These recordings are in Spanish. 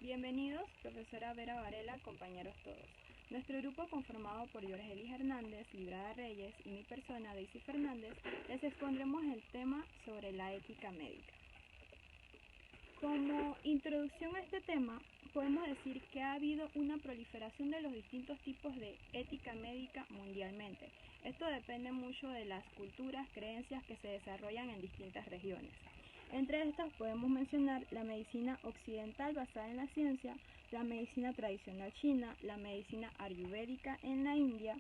Bienvenidos, profesora Vera Varela, compañeros todos. Nuestro grupo, conformado por Yorgelis Hernández, Librada Reyes y mi persona, Daisy Fernández, les expondremos el tema sobre la ética médica. Como introducción a este tema, podemos decir que ha habido una proliferación de los distintos tipos de ética médica mundialmente. Esto depende mucho de las culturas, creencias que se desarrollan en distintas regiones. Entre estas podemos mencionar la medicina occidental basada en la ciencia, la medicina tradicional china, la medicina ayurvédica en la India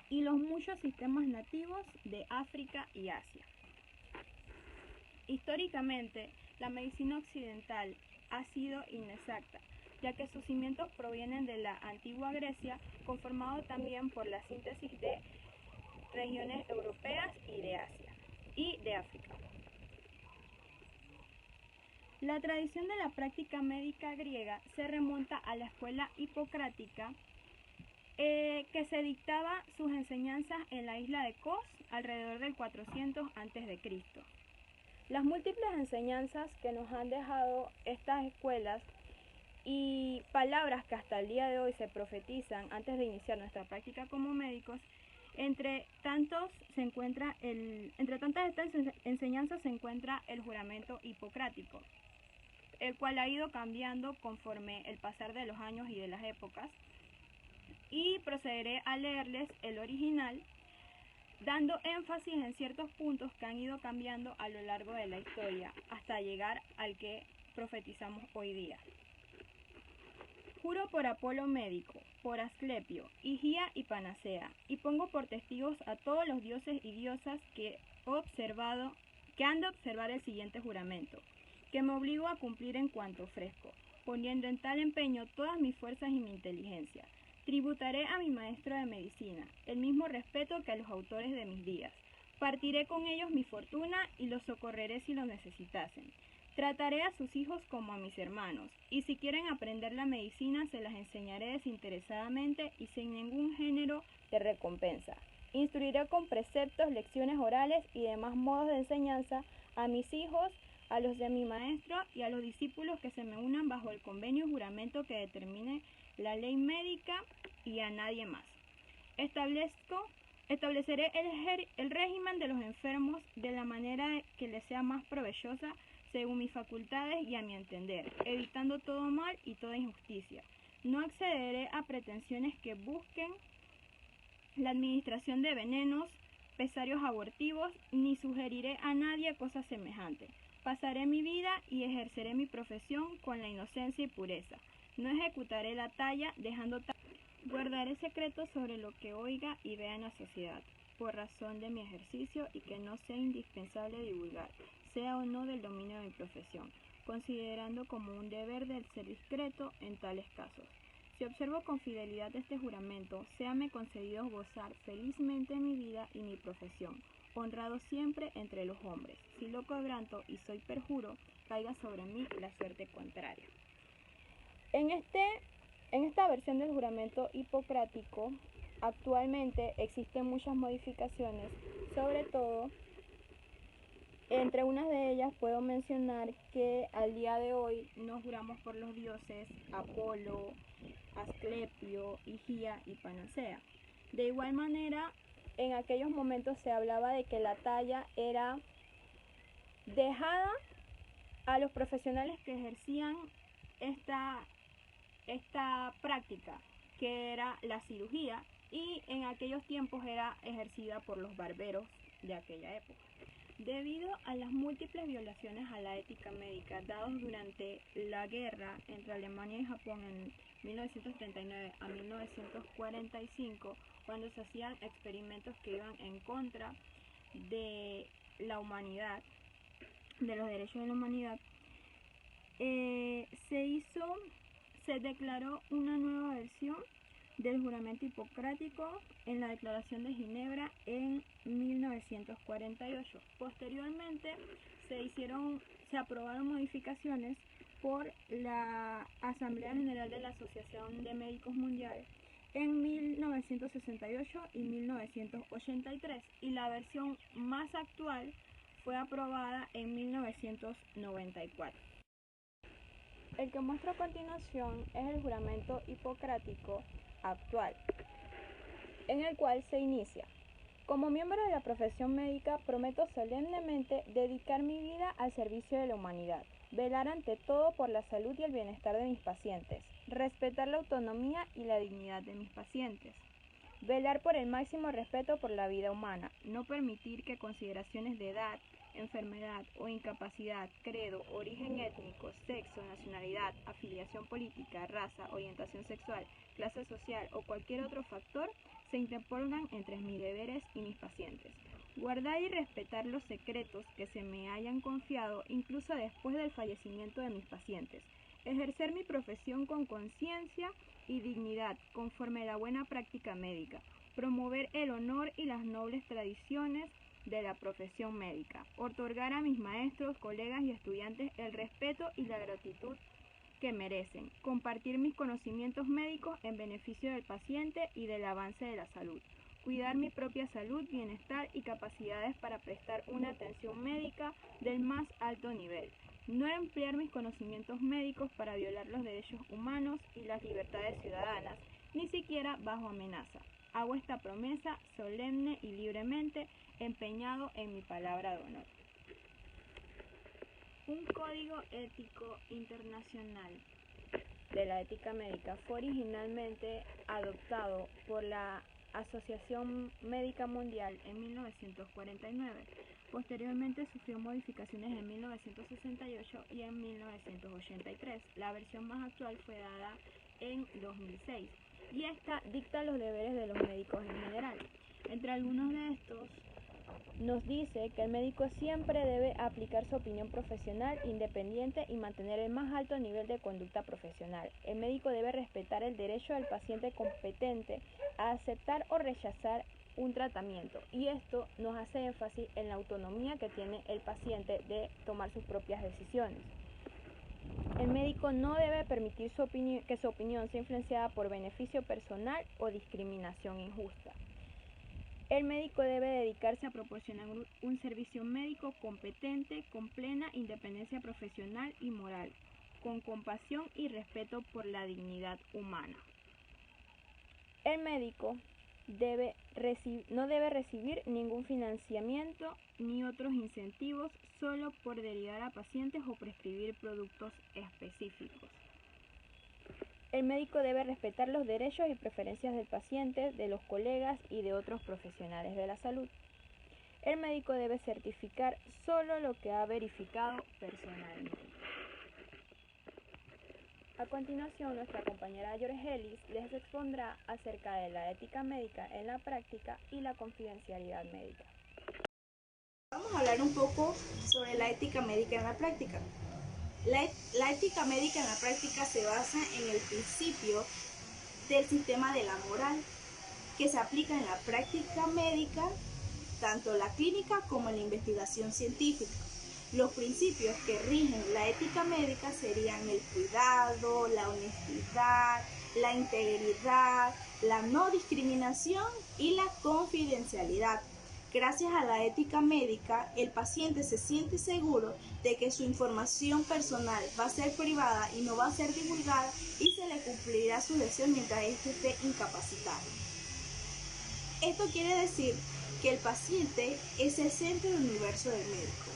y los muchos sistemas nativos de África y Asia. Históricamente, la medicina occidental ha sido inexacta, ya que sus cimientos provienen de la antigua Grecia, conformado también por la síntesis de regiones europeas y de Asia y de África. La tradición de la práctica médica griega se remonta a la escuela hipocrática que se dictaba sus enseñanzas en la isla de Kos alrededor del 400 a.C. Las múltiples enseñanzas que nos han dejado estas escuelas y palabras que hasta el día de hoy se profetizan antes de iniciar nuestra práctica como médicos, entre tantas estas enseñanzas se encuentra el juramento hipocrático, el cual ha ido cambiando conforme el pasar de los años y de las épocas, y procederé a leerles el original, dando énfasis en ciertos puntos que han ido cambiando a lo largo de la historia, hasta llegar al que profetizamos hoy día. Juro por Apolo médico, por Asclepio, Higía y Panacea, y pongo por testigos a todos los dioses y diosas que han de observar el siguiente juramento, que me obligo a cumplir en cuanto ofrezco, poniendo en tal empeño todas mis fuerzas y mi inteligencia. Tributaré a mi maestro de medicina el mismo respeto que a los autores de mis días. Partiré con ellos mi fortuna y los socorreré si lo necesitasen. Trataré a sus hijos como a mis hermanos, y si quieren aprender la medicina se las enseñaré desinteresadamente y sin ningún género de recompensa. Instruiré con preceptos, lecciones orales y demás modos de enseñanza a mis hijos, a los de mi maestro y a los discípulos que se me unan bajo el convenio y juramento que determine la ley médica, y a nadie más. Estableceré el régimen de los enfermos de la manera que les sea más provechosa según mis facultades y a mi entender, evitando todo mal y toda injusticia. No accederé a pretensiones que busquen la administración de venenos, pesarios abortivos, ni sugeriré a nadie cosa semejante. Pasaré mi vida y ejerceré mi profesión con la inocencia y pureza. No ejecutaré la talla, guardaré secretos sobre lo que oiga y vea en la sociedad, por razón de mi ejercicio y que no sea indispensable divulgar, sea o no del dominio de mi profesión, considerando como un deber del ser discreto en tales casos. Si observo con fidelidad este juramento, séame concedido gozar felizmente mi vida y mi profesión, honrado siempre entre los hombres. Si lo quebranto y soy perjuro, caiga sobre mí la suerte contraria. En esta versión del juramento hipocrático, actualmente existen muchas modificaciones, sobre todo, entre unas de ellas puedo mencionar que al día de hoy nos juramos por los dioses Apolo, Asclepio, Higía y Panacea. De igual manera, en aquellos momentos se hablaba de que la talla era dejada a los profesionales que ejercían esta práctica, que era la cirugía, y en aquellos tiempos era ejercida por los barberos de aquella época. Debido a las múltiples violaciones a la ética médica dados durante la guerra entre Alemania y Japón en 1939 a 1945, cuando se hacían experimentos que iban en contra de la humanidad, de los derechos de la humanidad, se declaró una nueva versión del juramento hipocrático en la Declaración de Ginebra en 1948. Posteriormente se aprobaron modificaciones por la Asamblea General de la Asociación de Médicos Mundiales en 1968 y 1983, y la versión más actual fue aprobada en 1994. El que muestro a continuación es el juramento hipocrático actual, en el cual se inicia: como miembro de la profesión médica, prometo solemnemente dedicar mi vida al servicio de la humanidad, velar ante todo por la salud y el bienestar de mis pacientes, respetar la autonomía y la dignidad de mis pacientes, velar por el máximo respeto por la vida humana, no permitir que consideraciones de edad, enfermedad o incapacidad, credo, origen étnico, sexo, nacionalidad, afiliación política, raza, orientación sexual, clase social o cualquier otro factor se interpongan entre mis deberes y mis pacientes. Guardar y respetar los secretos que se me hayan confiado incluso después del fallecimiento de mis pacientes. Ejercer mi profesión con conciencia y dignidad conforme a la buena práctica médica. Promover el honor y las nobles tradiciones de la profesión médica. Otorgar a mis maestros, colegas y estudiantes el respeto y la gratitud que merecen. Compartir mis conocimientos médicos en beneficio del paciente y del avance de la salud. Cuidar mi propia salud, bienestar y capacidades para prestar una atención médica del más alto nivel. No emplear mis conocimientos médicos para violar los derechos humanos y las libertades ciudadanas, ni siquiera bajo amenaza. Hago esta promesa solemne y libremente, empeñado en mi palabra de honor. Un código ético internacional de la ética médica fue originalmente adoptado por la Asociación Médica Mundial en 1949. Posteriormente sufrió modificaciones en 1968 y en 1983. La versión más actual fue dada en 2006 y esta dicta los deberes de los médicos en general. Entre algunos de estos nos dice que el médico siempre debe aplicar su opinión profesional independiente y mantener el más alto nivel de conducta profesional. El médico debe respetar el derecho del paciente competente a aceptar o rechazar un tratamiento, y esto nos hace énfasis en la autonomía que tiene el paciente de tomar sus propias decisiones. El médico no debe permitir que su opinión sea influenciada por beneficio personal o discriminación injusta. El médico debe dedicarse a proporcionar un servicio médico competente, con plena independencia profesional y moral, con compasión y respeto por la dignidad humana. El médico no debe recibir ningún financiamiento ni otros incentivos solo por derivar a pacientes o prescribir productos específicos. El médico debe respetar los derechos y preferencias del paciente, de los colegas y de otros profesionales de la salud. El médico debe certificar solo lo que ha verificado personalmente. A continuación, nuestra compañera Yorgelis les expondrá acerca de la ética médica en la práctica y la confidencialidad médica. Vamos a hablar un poco sobre la ética médica en la práctica. La ética médica en la práctica se basa en el principio del sistema de la moral que se aplica en la práctica médica, tanto la clínica como en la investigación científica. Los principios que rigen la ética médica serían el cuidado, la honestidad, la integridad, la no discriminación y la confidencialidad. Gracias a la ética médica, el paciente se siente seguro de que su información personal va a ser privada y no va a ser divulgada, y se le cumplirá su deseo mientras éste esté incapacitado. Esto quiere decir que el paciente es el centro del universo del médico.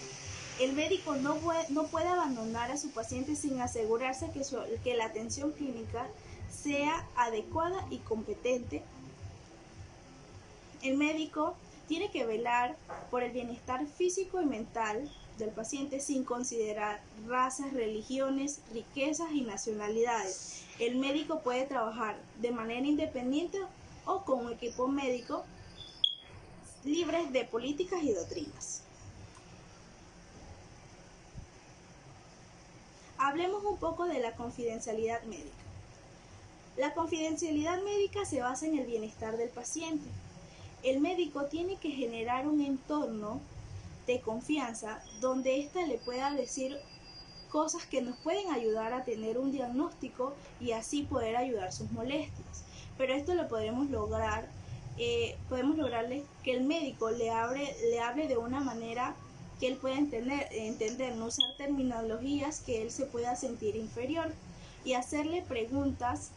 El médico no puede abandonar a su paciente sin asegurarse que la atención clínica sea adecuada y competente. El médico tiene que velar por el bienestar físico y mental del paciente sin considerar razas, religiones, riquezas y nacionalidades. El médico puede trabajar de manera independiente o con un equipo médico libres de políticas y doctrinas. Hablemos un poco de la confidencialidad médica. La confidencialidad médica se basa en el bienestar del paciente. El médico tiene que generar un entorno de confianza donde ésta le pueda decir cosas que nos pueden ayudar a tener un diagnóstico y así poder ayudar sus molestias. Pero esto lo podemos lograrle que el médico le hable de una manera que él pueda entender, no usar terminologías que él se pueda sentir inferior y hacerle preguntas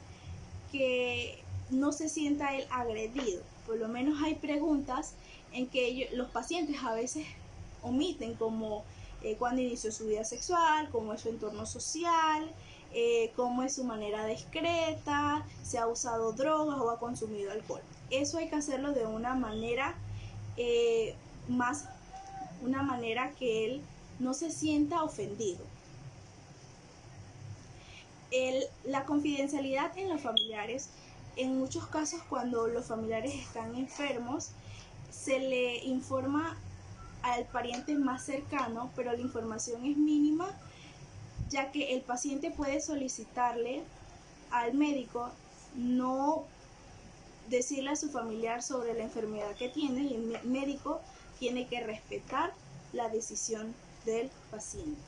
que no se sienta él agredido. Por lo menos hay preguntas en que los pacientes a veces omiten, como cuándo inició su vida sexual, cómo es su entorno social, cómo es su manera discreta, si ha usado drogas o ha consumido alcohol. Eso hay que hacerlo de una manera una manera que él no se sienta ofendido. La confidencialidad en los familiares, en muchos casos cuando los familiares están enfermos, se le informa al pariente más cercano, pero la información es mínima, ya que el paciente puede solicitarle al médico no decirle a su familiar sobre la enfermedad que tiene, y el médico tiene que respetar la decisión del paciente.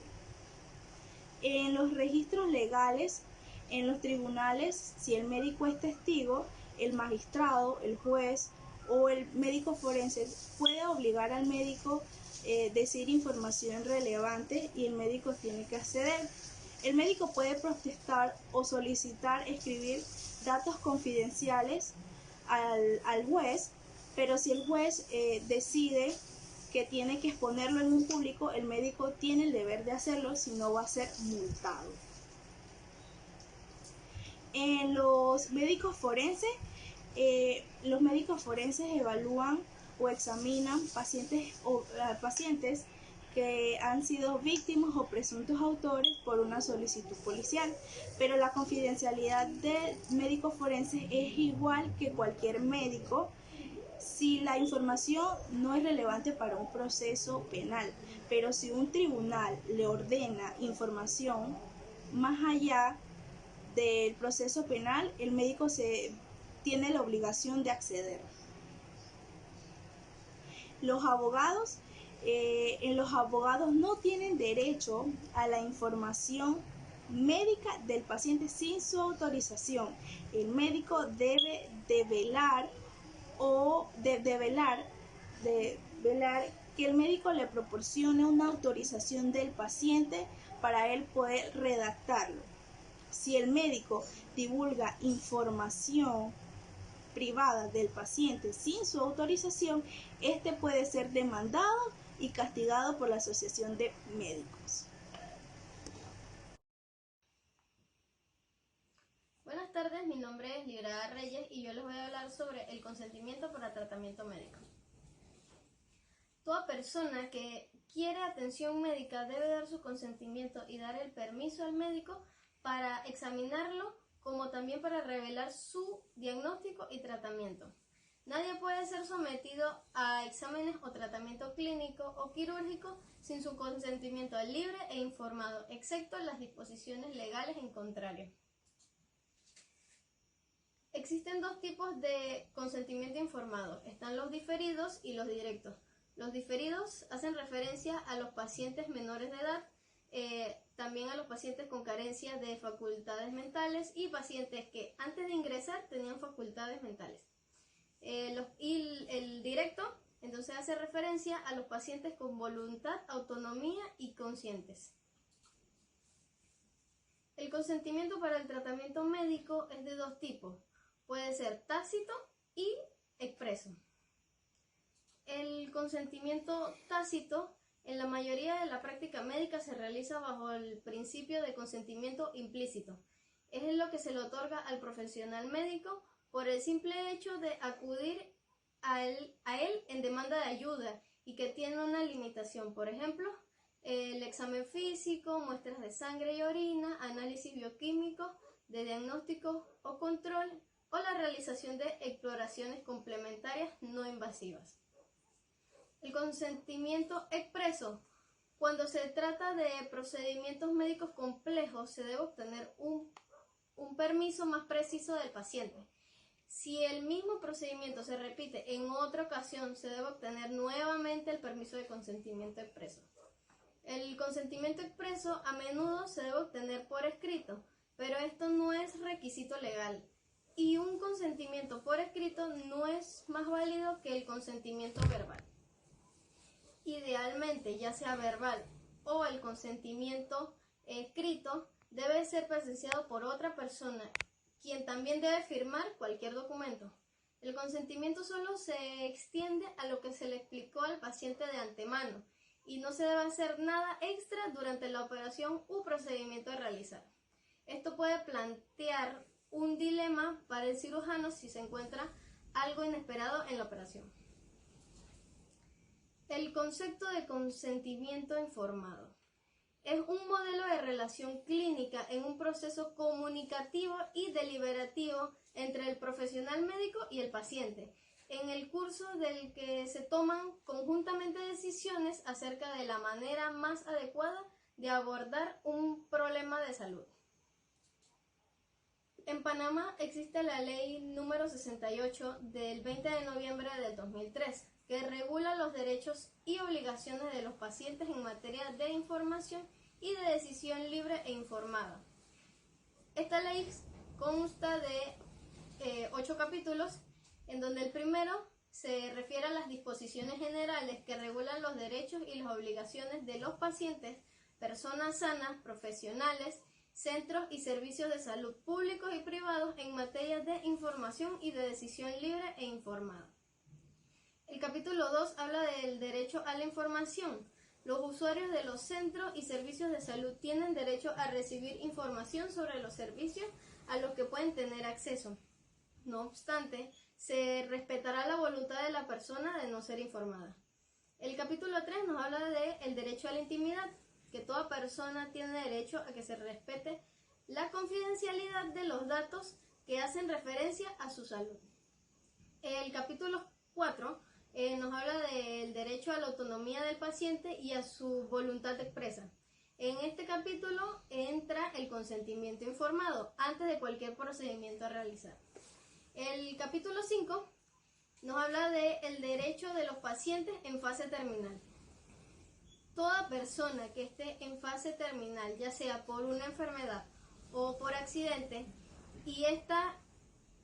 En los registros legales, en los tribunales, si el médico es testigo, el magistrado, el juez o el médico forense puede obligar al médico a decir información relevante y el médico tiene que acceder. El médico puede protestar o solicitar escribir datos confidenciales al juez, pero si el juez decide que tiene que exponerlo en un público, el médico tiene el deber de hacerlo, si no va a ser multado. En los médicos forenses evalúan o examinan pacientes que han sido víctimas o presuntos autores por una solicitud policial, pero la confidencialidad del médico forense es igual que cualquier médico si la información no es relevante para un proceso penal, pero si un tribunal le ordena información más allá del proceso penal, el médico tiene la obligación de acceder. Los abogados no tienen derecho a la información médica del paciente sin su autorización. El médico debe velar que el médico le proporcione una autorización del paciente para él poder redactarlo. Si el médico divulga información privada del paciente sin su autorización, este puede ser demandado y castigado por la Asociación de Médicos. Buenas tardes, mi nombre es Librada Reyes y yo les voy a hablar sobre el consentimiento para tratamiento médico. Toda persona que quiere atención médica debe dar su consentimiento y dar el permiso al médico para examinarlo, como también para revelar su diagnóstico y tratamiento. Nadie puede ser sometido a exámenes o tratamiento clínico o quirúrgico sin su consentimiento libre e informado, excepto las disposiciones legales en contrario. Existen dos tipos de consentimiento informado. Están los diferidos y los directos. Los diferidos hacen referencia a los pacientes menores de edad, también a los pacientes con carencia de facultades mentales y pacientes que antes de ingresar tenían facultades mentales. El directo entonces hace referencia a los pacientes con voluntad, autonomía y conscientes. El consentimiento para el tratamiento médico es de dos tipos. Puede ser tácito y expreso. El consentimiento tácito en la mayoría de la práctica médica se realiza bajo el principio de consentimiento implícito. Es lo que se le otorga al profesional médico por el simple hecho de acudir a él en demanda de ayuda y que tiene una limitación. Por ejemplo, el examen físico, muestras de sangre y orina, análisis bioquímico, de diagnóstico o control, o la realización de exploraciones complementarias no invasivas. El consentimiento expreso. Cuando se trata de procedimientos médicos complejos, se debe obtener un permiso más preciso del paciente. Si el mismo procedimiento se repite en otra ocasión, se debe obtener nuevamente el permiso de consentimiento expreso. El consentimiento expreso a menudo se debe obtener por escrito, pero esto no es requisito legal. Y un consentimiento por escrito no es más válido que el consentimiento verbal. idealmente ya sea verbal o el consentimiento escrito, debe ser presenciado por otra persona, quien también debe firmar cualquier documento. El consentimiento solo se extiende a lo que se le explicó al paciente de antemano y no se debe hacer nada extra durante la operación u procedimiento a realizar. Esto puede plantear un dilema para el cirujano si se encuentra algo inesperado en la operación. El concepto de consentimiento informado es un modelo de relación clínica en un proceso comunicativo y deliberativo entre el profesional médico y el paciente, en el curso del que se toman conjuntamente decisiones acerca de la manera más adecuada de abordar un problema de salud. En Panamá existe la ley número 68 del 20 de noviembre del 2003, que regula los derechos y obligaciones de los pacientes en materia de información y de decisión libre e informada. Esta ley consta de 8 capítulos, en donde el primero se refiere a las disposiciones generales que regulan los derechos y las obligaciones de los pacientes, personas sanas, profesionales, centros y servicios de salud públicos y privados en materia de información y de decisión libre e informada. El capítulo 2 habla del derecho a la información. Los usuarios de los centros y servicios de salud tienen derecho a recibir información sobre los servicios a los que pueden tener acceso. No obstante, se respetará la voluntad de la persona de no ser informada. El capítulo 3 nos habla del derecho a la intimidad, que toda persona tiene derecho a que se respete la confidencialidad de los datos que hacen referencia a su salud. El capítulo 4 nos habla del derecho a la autonomía del paciente y a su voluntad expresa. En este capítulo entra el consentimiento informado antes de cualquier procedimiento a realizar. El capítulo 5 nos habla del derecho de los pacientes en fase terminal. Toda persona que esté en fase terminal, ya sea por una enfermedad o por accidente, y está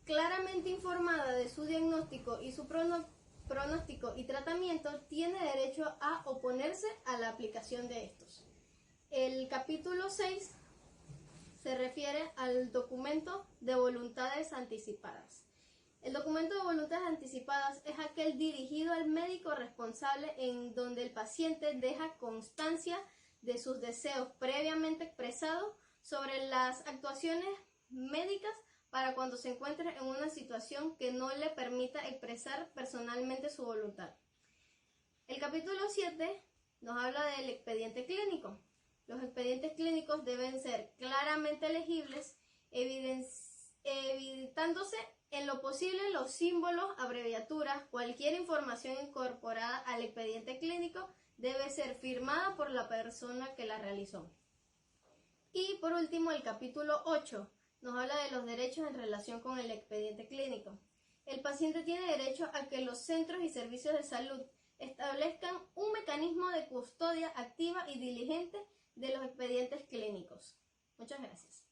claramente informada de su diagnóstico y su pronóstico y tratamiento, tiene derecho a oponerse a la aplicación de estos. El capítulo 6 se refiere al documento de voluntades anticipadas. El documento de voluntades anticipadas es aquel dirigido al médico responsable en donde el paciente deja constancia de sus deseos previamente expresados sobre las actuaciones médicas para cuando se encuentre en una situación que no le permita expresar personalmente su voluntad. El capítulo 7 nos habla del expediente clínico. Los expedientes clínicos deben ser claramente legibles, evitándose en lo posible los símbolos, abreviaturas. Cualquier información incorporada al expediente clínico debe ser firmada por la persona que la realizó. Y por último, el capítulo 8 nos habla de los derechos en relación con el expediente clínico. El paciente tiene derecho a que los centros y servicios de salud establezcan un mecanismo de custodia activa y diligente de los expedientes clínicos. Muchas gracias.